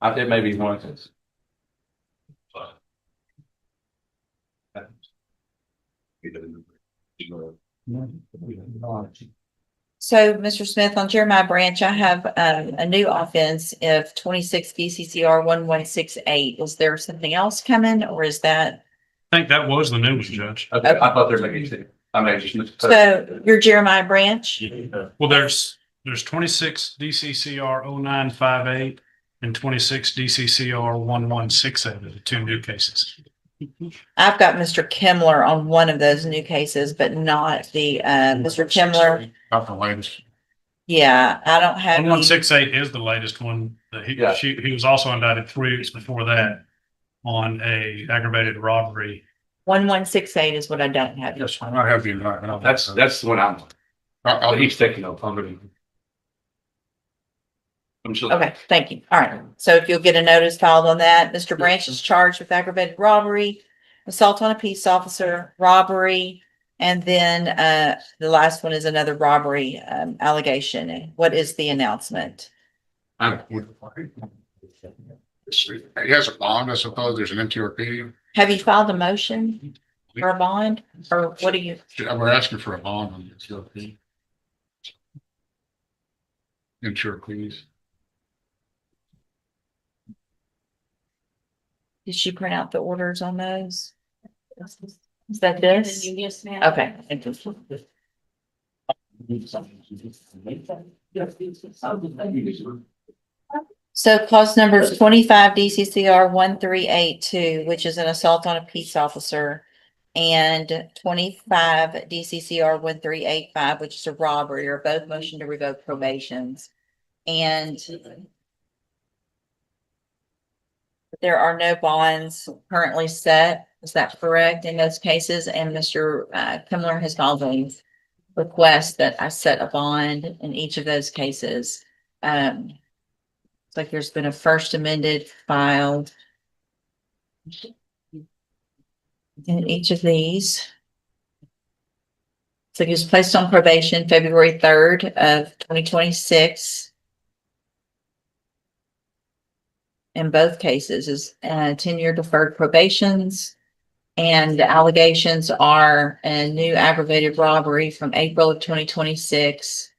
It may be one. So, Mr. Smith, on Jeremiah Branch, I have a new offense of 26 DCCR 1168. Is there something else coming, or is that? I think that was the new one, Judge. Okay, I thought there may be two. I may just. So, you're Jeremiah Branch? Well, there's 26 DCCR 0958 and 26 DCCR 1168 are the two new cases. I've got Mr. Kimler on one of those new cases, but not the Mr. Kimler. Not the latest. Yeah, I don't have. 1168 is the latest one. He was also indicted 3 weeks before that on a aggravated robbery. 1168 is what I don't have. Yes, I have you. Right. That's the one I'm. I'll He's taking over. I'm sure. Okay, thank you. All right. So if you'll get a notice filed on that, Mr. Branch is charged with aggravated robbery, assault on a peace officer, robbery, and then the last one is another robbery allegation. What is the announcement? He has a bond, I suppose. There's an MTRP. Have you filed a motion for a bond, or what do you? We're asking for a bond on the MTRP. MTRPs. Did she print out the orders on those? Is that this? Yes, ma'am. Okay. Thank you. So clause number is 25 DCCR 1382, which is an assault on a peace officer, and 25 DCCR 1385, which is a robbery, are both motion to revoke probations. And there are no bonds currently set. Is that correct in those cases? And Mr. Kimler has filed a request that I set a bond in each of those cases. It's like there's been a first amended filed in each of these. So he was placed on probation February 3rd of 2026. In both cases is 10-year deferred probations. And the allegations are a new aggravated robbery from April of 2026,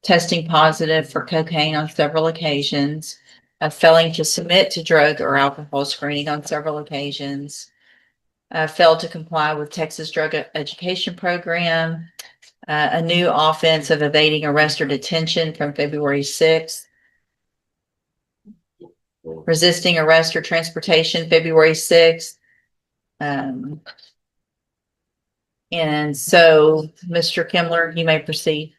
testing positive for cocaine on several occasions, failing to submit to drug or alcohol screening on several occasions, failed to comply with Texas Drug Education Program, a new offense of evading arrest or detention from February 6th, resisting arrest or transportation February 6th. And so, Mr. Kimler, you may proceed.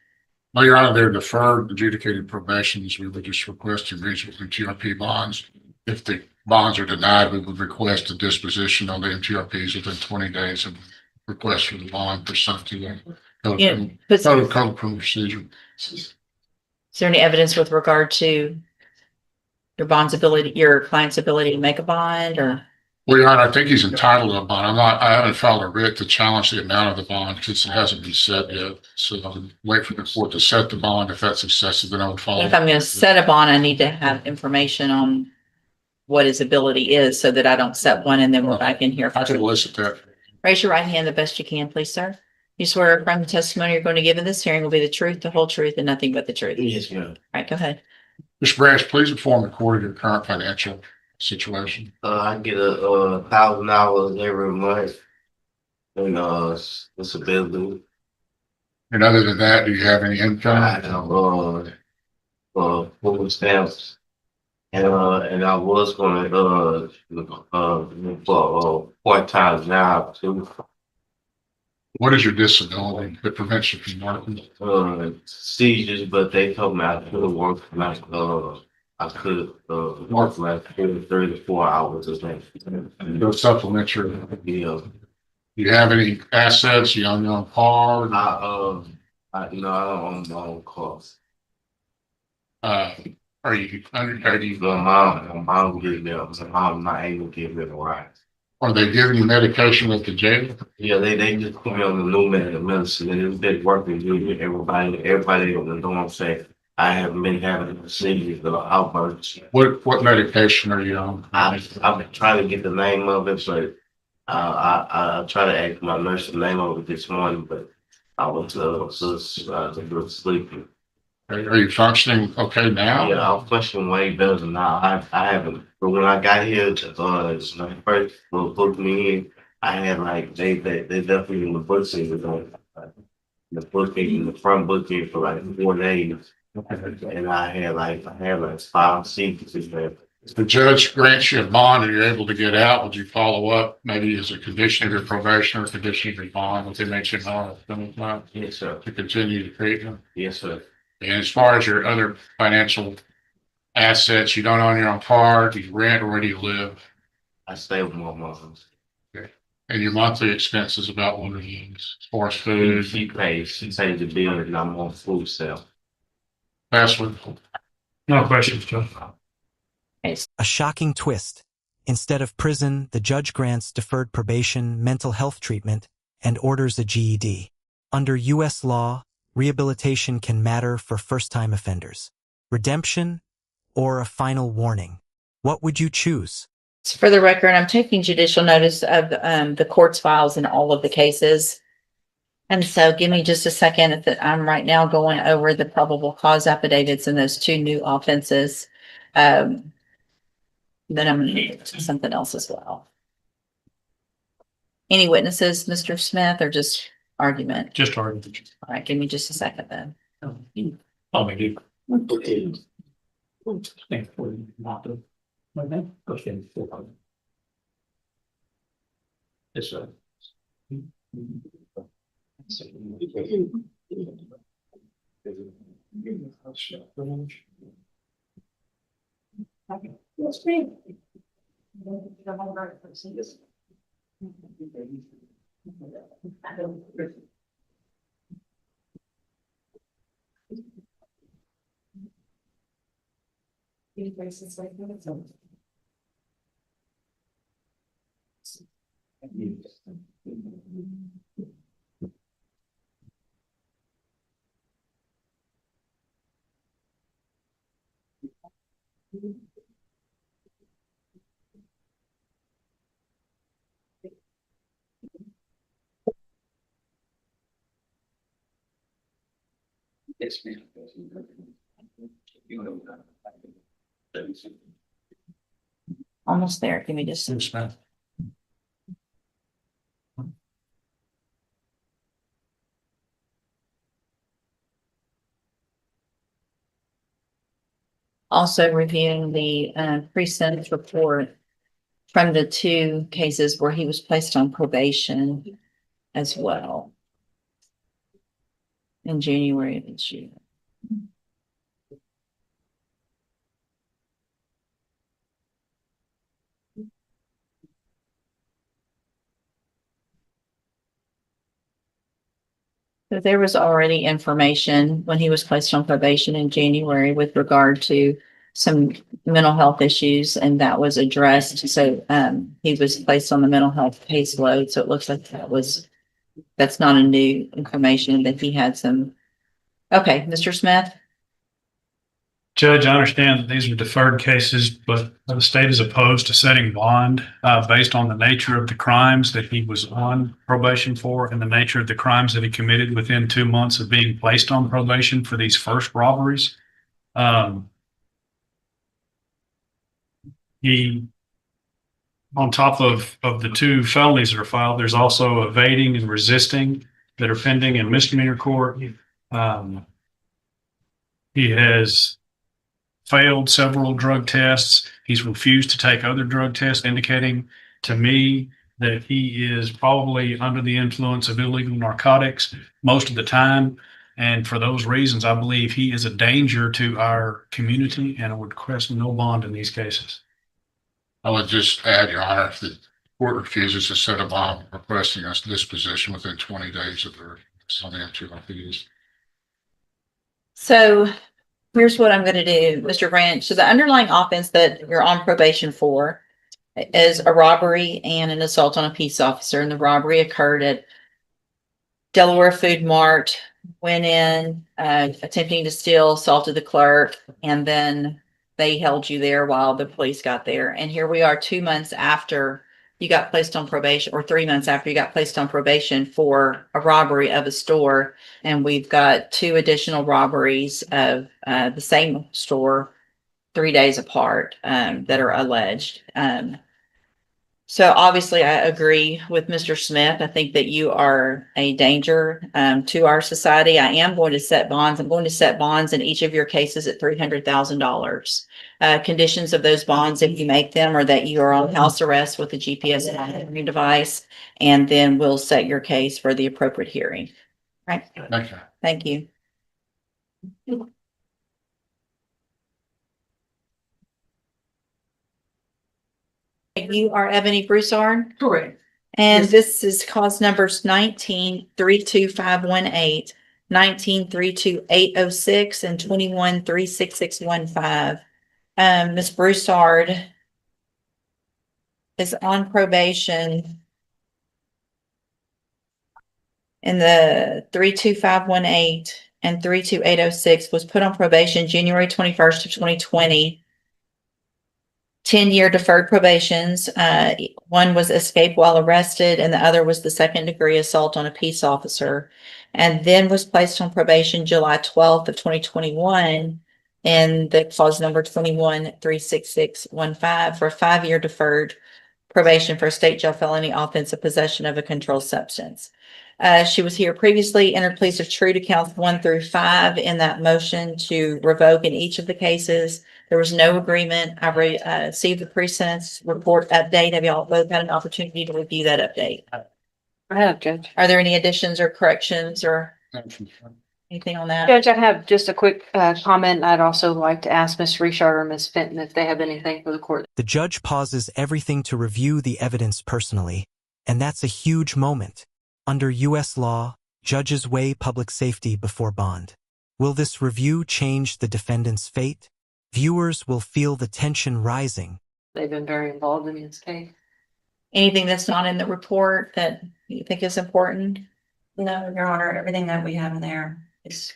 Well, Your Honor, they're deferred adjudicated probations. We would just request to reach with MTRP bonds. If the bonds are denied, we would request a disposition on the MTRPs within 20 days of request for the bond pursuant to the code procedure. Is there any evidence with regard to your bond's ability, your client's ability to make a bond, or? Well, Your Honor, I think he's entitled to a bond. I haven't filed a writ to challenge the amount of the bond because it hasn't been set yet. So I'll wait for the court to set the bond. If that's excessive, then I would follow. If I'm going to set a bond, I need to have information on what his ability is so that I don't set one and then we're back in here. I can elicit that. Raise your right hand the best you can, please, sir. You swear from the testimony you're going to give in this hearing will be the truth, the whole truth, and nothing but the truth. Yes, ma'am. All right, go ahead. Mr. Branch, please inform the court of your current financial situation. I get $1,000 every month and disability. And other than that, do you have any income? I have food stamps, and I was gonna look for a part-time job too. What is your disability that prevents you from working? Seizures, but they told me I could work like I could work like 30 to 4 hours a day. Go supplement your. Yeah. Do you have any assets? You own your own car? I don't own my own cars. Are you under? My mom gave me up. My mom not able to give me a ride. Are they giving you medication at the jail? Yeah, they just put me on the new medicine and it's been working good. Everybody in the dorm say I haven't been having the seizures or outbursts. What medication are you on? I've been trying to get the name of it, but I try to ask my nurse the name of it this morning, but I was sleeping. Are you functioning okay now? Yeah, I'm functioning way better than now. I haven't, but when I got here, when they first booked me in, I had like they definitely in the booking was on the booking, the front booking for like 4 days, and I had like 5 seats in there. If the judge grants you a bond and you're able to get out, would you follow up maybe as a condition of your probation or condition of your bond with MHMR Yes, sir. to continue the treatment? Yes, sir. And as far as your other financial assets, you don't own your own car, do you rent, or where do you live? I stay with my mom. And your monthly expenses about what are these? As far as food, She pays the bill, and I'm on food stamp. password. No questions, Judge. A shocking twist. Instead of prison, the judge grants deferred probation, mental health treatment, and orders a GED. Under U.S. law, rehabilitation can matter for first-time offenders. Redemption or a final warning. What would you choose? For the record, I'm taking judicial notice of the court's files in all of the cases. And so give me just a second. I'm right now going over the probable cause affidavits and those 2 new offenses. Then I'm going to get to something else as well. Any witnesses, Mr. Smith, or just argument? Just argument. All right, give me just a second then. Oh, my dude. Yes, sir. Yes, ma'am. Almost there. Give me just. Yes, ma'am. Also reviewing the pre-sentence report from the 2 cases where he was placed on probation as well in January of this year. So there was already information when he was placed on probation in January with regard to some mental health issues, and that was addressed. So he was placed on the mental health caseload. So it looks like that's not a new information, that he had some. Okay, Mr. Smith. Judge, I understand that these are deferred cases, but the state is opposed to setting bond based on the nature of the crimes that he was on probation for and the nature of the crimes that he committed within 2 months of being placed on probation for these first robberies. He, on top of the 2 felonies that are filed, there's also evading and resisting that are pending in misdemeanor court. He has failed several drug tests. He's refused to take other drug tests, indicating to me that he is probably under the influence of illegal narcotics most of the time. And for those reasons, I believe he is a danger to our community, and I would request no bond in these cases. I would just add, Your Honor, if the court refuses to set a bond, requesting us disposition within 20 days of their MTRPs. So here's what I'm going to do, Mr. Branch. So the underlying offense that you're on probation for is a robbery and an assault on a peace officer. And the robbery occurred at Delaware Food Mart, went in, attempting to steal, assaulted the clerk, and then they held you there while the police got there. And here we are 2 months after you got placed on probation, or 3 months after you got placed on probation for a robbery of a store. And we've got two additional robberies of the same store 3 days apart that are alleged. So obviously I agree with Mr. Smith. I think that you are a danger to our society. I am going to set bonds. I'm going to set bonds in each of your cases at $300,000. Conditions of those bonds, if you make them, are that you are on house arrest with a GPS monitoring device, and then we'll set your case for the appropriate hearing. Right? Thank you. Thank you. You are Ebony Broussard? Correct. And Yes. this is cause numbers 19-32518, 19-32806, and 21-36615. Ms. Broussard is on probation in the 32518 and 32806, was put on probation January 21st of 2020. 10-year deferred probations. One was escape while arrested, and the other was the second-degree assault on a peace officer, and then was placed on probation July 12th of 2021 in the clause number 21-36615 for a 5-year deferred probation for a state jail felony offensive possession of a controlled substance. She was here previously, entered pleas of true to counts 1 through 5 in that motion to revoke in each of the cases. There was no agreement. I received the pre-sentence report update. Have y'all both had an opportunity to review that update? I have, Judge. Are there any additions or corrections or Thank you. anything on that? Judge, I have just a quick comment. I'd also like to ask Ms. Richard or Ms. Fenton if they have anything for the court. The judge pauses everything to review the evidence personally, and that's a huge moment. Under U.S. law, judges weigh public safety before bond. Will this review change the defendant's fate? Viewers will feel the tension rising. They've been very involved in this case. Anything that's not in the report that you think is important? No, Your Honor, everything that we have in there is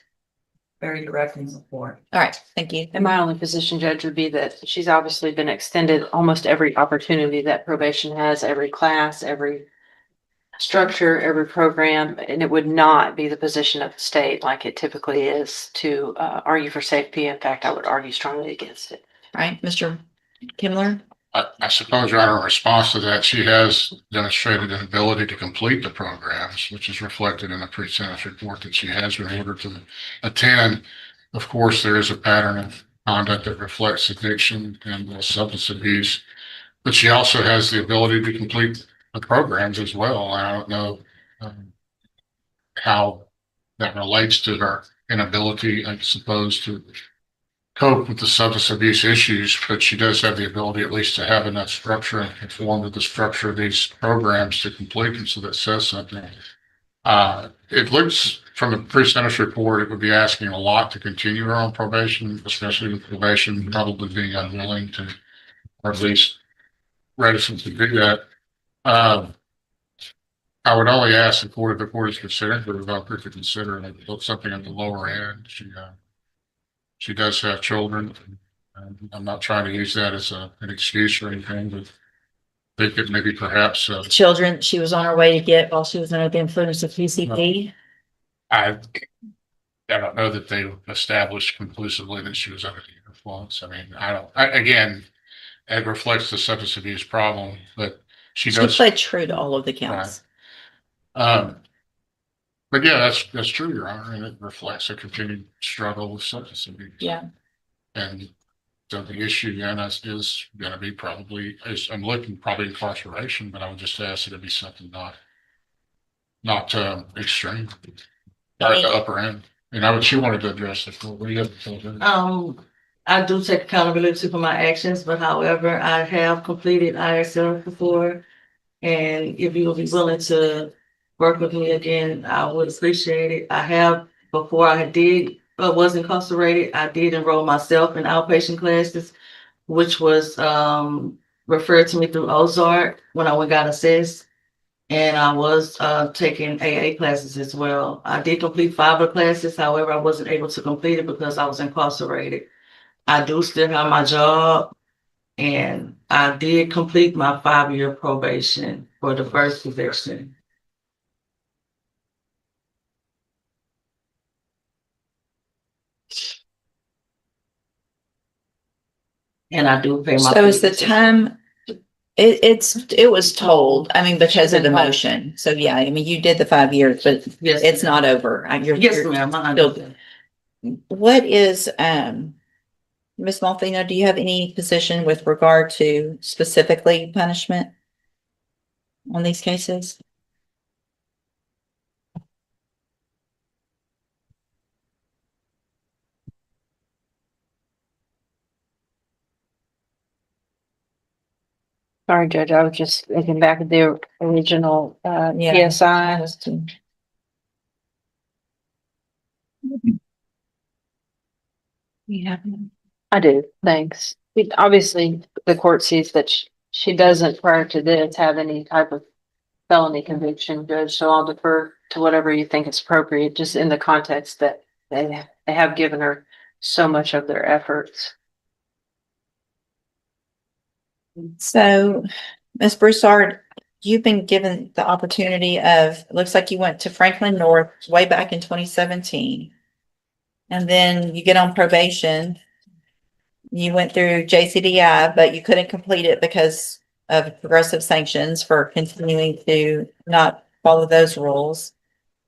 very direct in support. All right, thank you. And my only position, Judge, would be that she's obviously been extended almost every opportunity that probation has, every class, every structure, every program, and it would not be the position of the state like it typically is to argue for safety. In fact, I would argue strongly against it. All right, Mr. Kimler? I suppose, Your Honor, in response to that, she has demonstrated an ability to complete the programs, which is reflected in the pre-sentence report that she has been ordered to attend. Of course, there is a pattern of conduct that reflects addiction and substance abuse, but she also has the ability to complete the programs as well. I don't know how that relates to her inability, I suppose, to cope with the substance abuse issues, but she does have the ability at least to have enough structure and conform to the structure of these programs to complete them. So that says something. It looks from the pre-sentence report, it would be asking a lot to continue her on probation, especially with probation probably being unwilling to, or at least reticent to do that. I would only ask the court, if the court is considering the developer, to consider something at the lower end. She does have children. And I'm not trying to use that as an excuse or anything, but they could maybe perhaps. Children she was on her way to get while she was under the influence of PCP. I don't know that they established conclusively that she was under the influence. I mean, again, it reflects the substance abuse problem, but she She does. played true to all of the counts. But yeah, that's true, Your Honor, and it reflects a continued struggle with substance abuse. Yeah. And so the issue then is going to be probably, I'm looking probably incarceration, but I would just ask that it be something not extreme, or at the upper end. And she wanted to address the court. What do you have to say? I do take accountability for my actions, but however, I have completed ISL before. And if you will be willing to work with me again, I would appreciate it. I have, before was incarcerated, I did enroll myself in outpatient classes, which was referred to me through Ozark when I got assessed. And I was taking AA classes as well. I did complete 5 of the classes, however, I wasn't able to complete it because I was incarcerated. I do still have my job, and I did complete my 5-year probation for the first conviction. And I do pay my. So is the time, it was told, I mean, because of the motion. So yeah, I mean, you did the 5 years, but Yes, it's not over. yes, ma'am. I still- understand. What is, Ms. Malfino, do you have any position with regard to specifically punishment on these cases? Sorry, Judge, I was just thinking back of the original, Yeah. PSI. Yeah. I do, thanks. Obviously, the court sees that she doesn't prior to this have any type of felony conviction, Judge, so I'll defer to whatever you think is appropriate, just in the context that they have given her so much of their efforts. So, Ms. Broussard, you've been given the opportunity of, it looks like you went to Franklin North way back in 2017. And then you get on probation. You went through JCDI, but you couldn't complete it because of progressive sanctions for continuing to not follow those rules.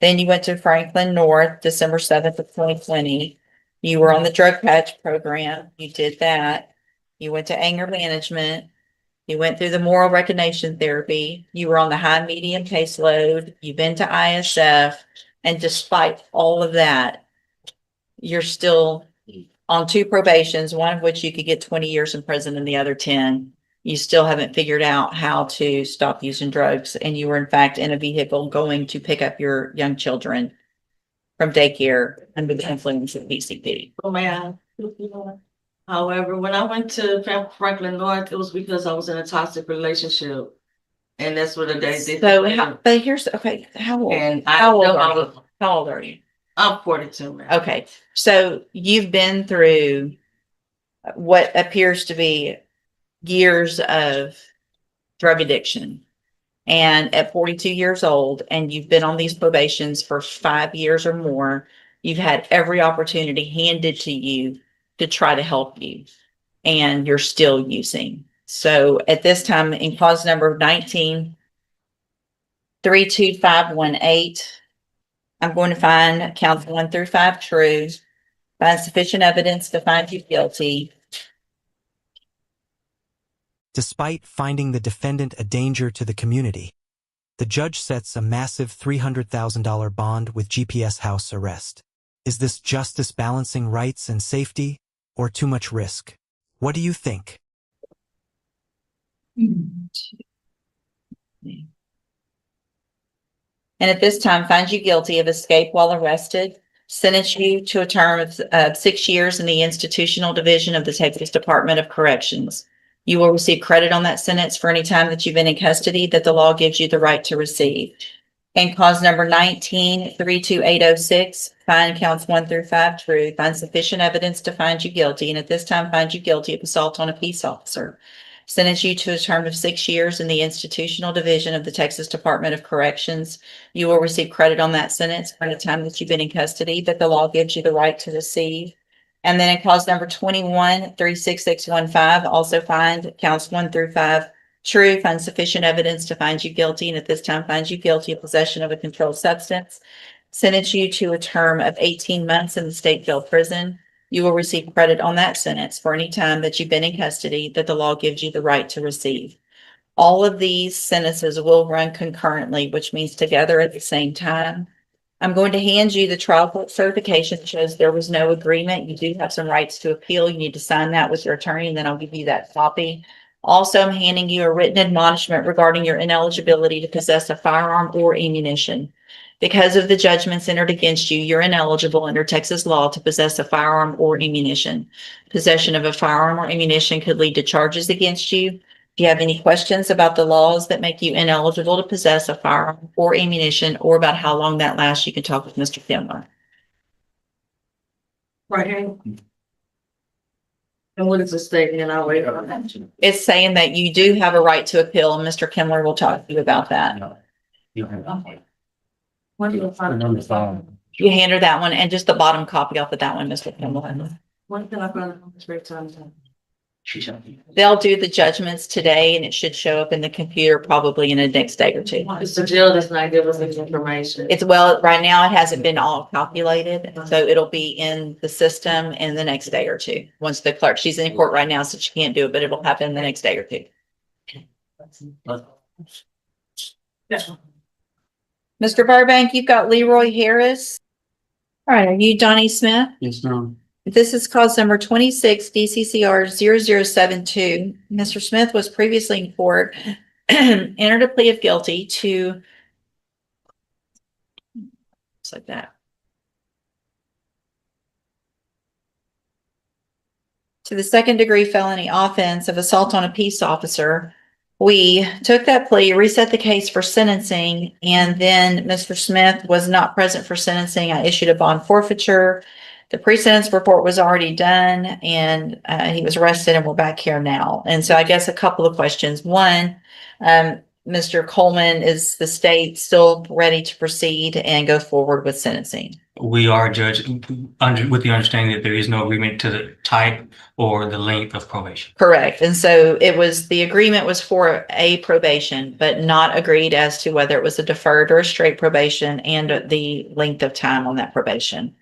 Then you went to Franklin North, December 7th of 2020. You were on the drug patch program. You did that. You went to anger management. You went through the moral recognition therapy. You were on the high medium caseload. You've been to ISF. And despite all of that, you're still on 2 probations, one of which you could get 20 years in prison and the other 10. You still haven't figured out how to stop using drugs. And you were in fact in a vehicle going to pick up your young children from daycare under the influence of PCP. Oh, man. However, when I went to Franklin North, it was because I was in a toxic relationship. And that's what the day did. So, but here's, okay, how old? And How old are you? I'm 42, man. Okay, so you've been through what appears to be years of drug addiction. And at 42 years old, and you've been on these probations for 5 years or more, you've had every opportunity handed to you to try to help you, and you're still using. So at this time, in cause number 19-32518, I'm going to find counts 1 through 5 true, find sufficient evidence to find you guilty. Despite finding the defendant a danger to the community, the judge sets a massive $300,000 bond with GPS house arrest. Is this justice balancing rights and safety, or too much risk? What do you think? And at this time, finds you guilty of escape while arrested, sentence you to a term of 6 years in the institutional division of the Texas Department of Corrections. You will receive credit on that sentence for any time that you've been in custody that the law gives you the right to receive. And cause number 19-32806, find counts 1 through 5 true, find sufficient evidence to find you guilty, and at this time find you guilty of assault on a peace officer. Sentence you to a term of 6 years in the institutional division of the Texas Department of Corrections. You will receive credit on that sentence for the time that you've been in custody that the law gives you the right to receive. And then in cause number 21-36615, also find counts 1 through 5 true, find sufficient evidence to find you guilty, and at this time find you guilty of possession of a controlled substance. Sentence you to a term of 18 months in the state jail prison. You will receive credit on that sentence for any time that you've been in custody that the law gives you the right to receive. All of these sentences will run concurrently, which means together at the same time. I'm going to hand you the trial court certification that shows there was no agreement. You do have some rights to appeal. You need to sign that with your attorney, and then I'll give you that copy. Also, I'm handing you a written admonishment regarding your ineligibility to possess a firearm or ammunition. Because of the judgments entered against you, you're ineligible under Texas law to possess a firearm or ammunition. Possession of a firearm or ammunition could lead to charges against you, Do you have any questions about the laws that make you ineligible to possess a firearm or ammunition, or about how long that lasts? You can talk with Mr. Kimler. Right here. And what is the statement? And I'll wait on that. It's saying that you do have a right to appeal, and Mr. Kimler will talk to you about that. When do you find You hand her that one and just the bottom copy off of that one, Mr. Kimler. when can I find the spare time? They'll do the judgments today, and it should show up in the computer probably in the next day or two. It's the jail does not give us this information. It's, well, right now it hasn't been all calculated, so it'll be in the system in the next day or two. Once the clerk, she's in court right now, so she can't do it, but it'll happen the next day or two. Mr. Burbank, you've got Leroy Harris. All right, are you Donnie Smith? Yes, ma'am. This is cause number 26 DCCR 0072. Mr. Smith was previously in court, entered a plea of guilty to, just like that, to the second-degree felony offense of assault on a peace officer. We took that plea, reset the case for sentencing, and then Mr. Smith was not present for sentencing. I issued a bond forfeiture. The pre-sentence report was already done, and he was arrested, and we're back here now. And so I guess a couple of questions. One, Mr. Coleman, is the state still ready to proceed and go forward with sentencing? We are, Judge, with the understanding that there is no agreement to the type or the length of probation. Correct. And so it was, the agreement was for a probation, but not agreed as to whether it was a deferred or a straight probation and the length of time on that probation.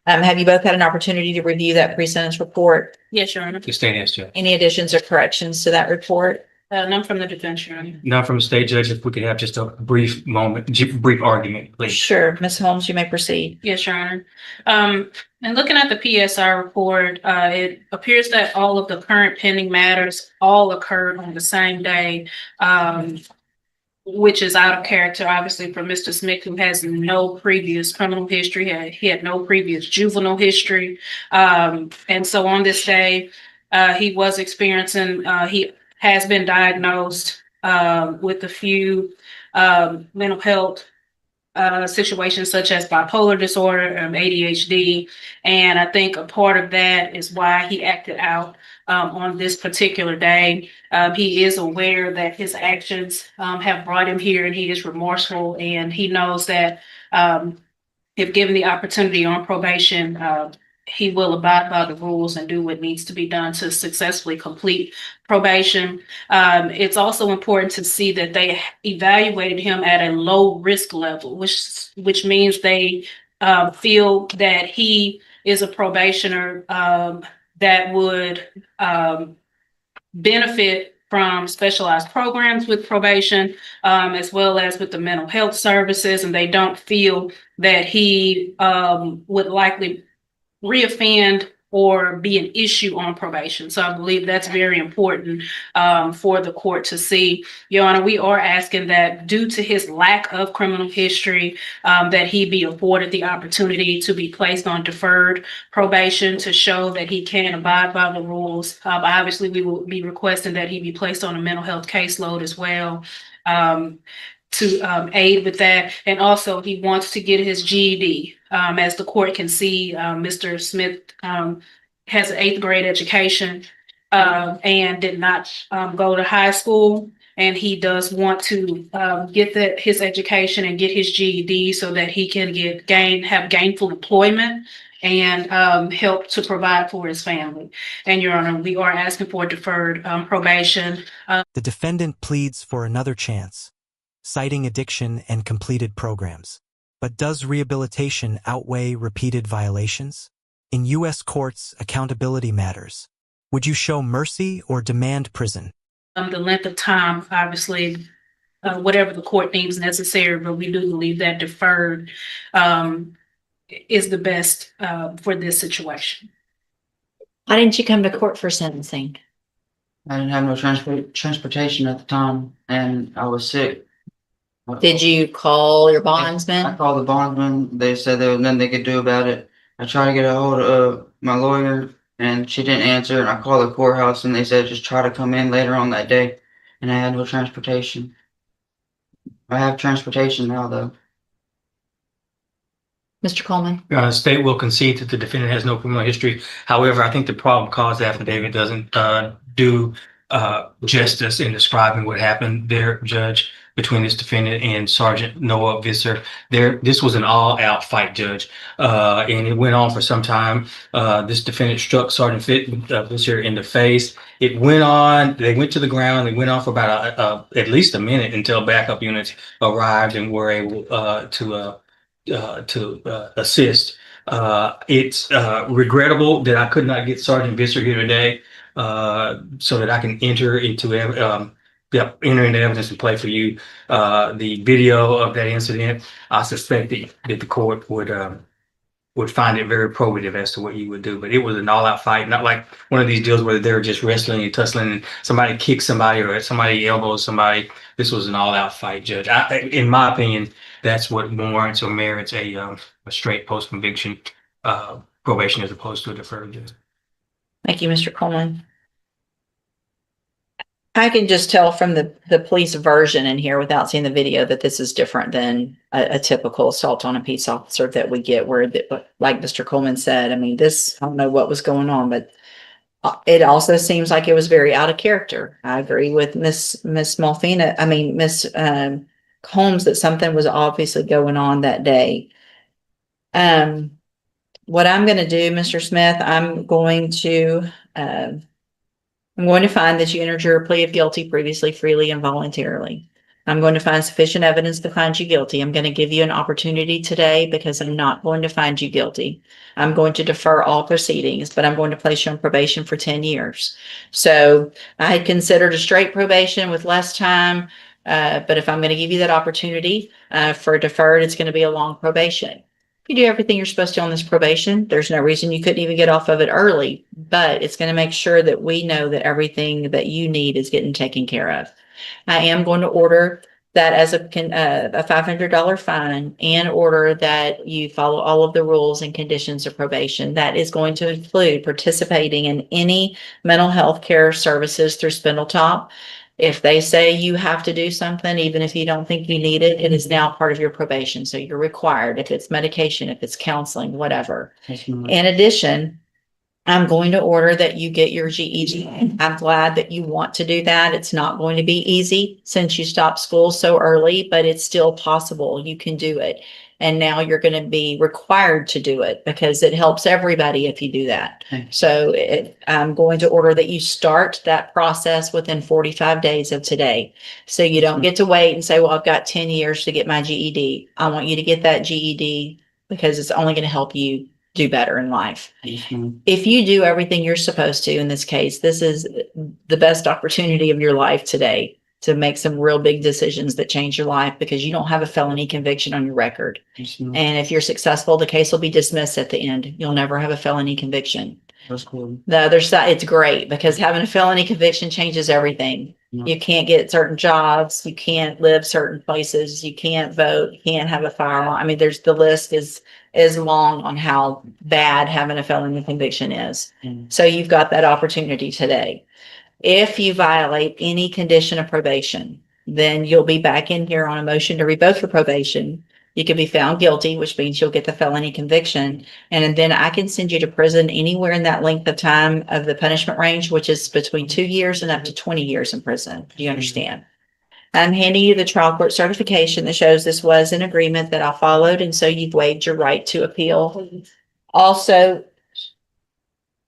Have you both had an opportunity to review that pre-sentence report? Yes, Your Honor. The state has to. Any additions or corrections to that report? None from the defense, Your Honor. Not from the state, Judge, if we could have just a brief moment, brief argument, please. Sure. Ms. Holmes, you may proceed. Yes, Your Honor. And looking at the PSI report, it appears that all of the current pending matters all occurred on the same day, which is out of character, obviously, for Mr. Smith, who has no previous criminal history. He had no previous juvenile history. And so on this day, he was experiencing, he has been diagnosed with a few mental health situations such as bipolar disorder, ADHD. And I think a part of that is why he acted out on this particular day. He is aware that his actions have brought him here, and he is remorseful, and he knows that if given the opportunity on probation, he will abide by the rules and do what needs to be done to successfully complete probation. It's also important to see that they evaluated him at a low risk level, which means they feel that he is a probationer that would benefit from specialized programs with probation, as well as with the mental health services, and they don't feel that he would likely reoffend or be an issue on probation. So I believe that's very important for the court to see. Your Honor, we are asking that due to his lack of criminal history, that he be afforded the opportunity to be placed on deferred probation to show that he can abide by the rules. Obviously, we will be requesting that he be placed on a mental health caseload as well, to aid with that. And also he wants to get his GED. As the court can see, Mr. Smith has an 8th grade education and did not go to high school. And he does want to get his education and get his GED so that he can have gainful employment and help to provide for his family. And Your Honor, we are asking for deferred probation. The defendant pleads for another chance, citing addiction and completed programs. But does rehabilitation outweigh repeated violations? In U.S. courts, accountability matters. Would you show mercy or demand prison? The length of time, obviously, whatever the court deems necessary, but we do believe that deferred is the best for this situation. Why didn't you come to court for sentencing? I didn't have no transportation at the time, and I was sick. Did you call your I bondsman? called the bondsman. They said there was nothing they could do about it. I tried to get a hold of my lawyer, and she didn't answer. And I called the courthouse, and they said just try to come in later on that day. and I had no transportation. I have transportation now, though. Mr. Coleman? State will concede that the defendant has no criminal history. However, I think the probable cause affidavit doesn't do justice in describing what happened there, Judge, between this defendant and Sergeant Noah Visser. This was an all-out fight, Judge, and it went on for some time. This defendant struck Sergeant Visser in the face. It went on. They went to the ground. They went on for about at least a minute until backup units arrived and were able to assist. It's regrettable that I could not get Sergeant Visser here today so that I can enter into evidence and play for you the video of that incident. I suspect that the court would find it very probative as to what you would do. But it was an all-out fight, not like one of these deals where they're just wrestling and tussling and somebody kicks somebody or somebody elbows somebody. This was an all-out fight, Judge. In my opinion, that's what warrants or merits a straight post-conviction probation as opposed to a deferred, Judge. Thank you, Mr. Coleman. I can just tell from the police version in here without seeing the video that this is different than a typical assault on a peace officer that we get where, like Mr. Coleman said, I mean, this, I don't know what was going on, but it also seems like it was very out of character. I agree with Miss Malfina, Miss Holmes, that something was obviously going on that day. What I'm going to do, Mr. Smith, I'm going to find that you entered your plea of guilty previously, freely and voluntarily. I'm going to find sufficient evidence to find you guilty. I'm going to give you an opportunity today because I'm not going to find you guilty. I'm going to defer all proceedings, but I'm going to place you on probation for 10 years. So I had considered a straight probation with less time, but if I'm going to give you that opportunity for deferred, it's going to be a long probation. If you do everything you're supposed to on this probation, there's no reason you couldn't even get off of it early, but it's going to make sure that we know that everything that you need is getting taken care of. I am going to order that as a $500 fine and order that you follow all of the rules and conditions of probation. That is going to include participating in any mental health care services through Spindletop. If they say you have to do something, even if you don't think you need it, it is now part of your probation. So you're required, if it's medication, if it's counseling, whatever. In addition, I'm going to order that you get your GED. I'm glad that you want to do that. It's not going to be easy since you stopped school so early, but it's still possible. You can do it. And now you're going to be required to do it because it helps everybody if you do that. Okay. So I'm going to order that you start that process within 45 days of today. So you don't get to wait and say, well, I've got 10 years to get my GED. I want you to get that GED because it's only going to help you do better in life. If you do everything you're supposed to in this case, this is the best opportunity of your life today to make some real big decisions that change your life because you don't have a felony conviction on your record. And if you're successful, the case will be dismissed at the end. You'll never have a felony conviction. That's cool. The other side, it's great because having a felony conviction changes everything. Yeah. You can't get certain jobs. You can't live certain places. You can't vote. You can't have a firearm. I mean, the list is long on how bad having a felony conviction is. So you've got that opportunity today. If you violate any condition of probation, then you'll be back in here on a motion to revoke your probation. You can be found guilty, which means you'll get the felony conviction. And then I can send you to prison anywhere in that length of time of the punishment range, which is between 2 years and up to 20 years in prison. Do you understand? I'm handing you the trial court certification that shows this was an agreement that I followed. And so you've waived your right to appeal. Also,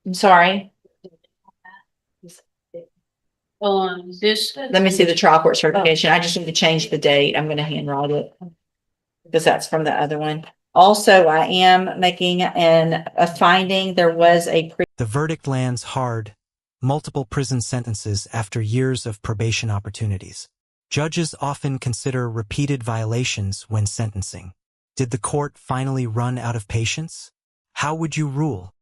I'm sorry. On this. Let me see the trial court certification. I just need to change the date. I'm going to handwrite it because that's from the other one. Also, I am making a finding. There was The verdict lands hard, multiple prison sentences after years of probation opportunities. Judges often consider repeated violations when sentencing. Did the court finally run out of patience? How would you rule?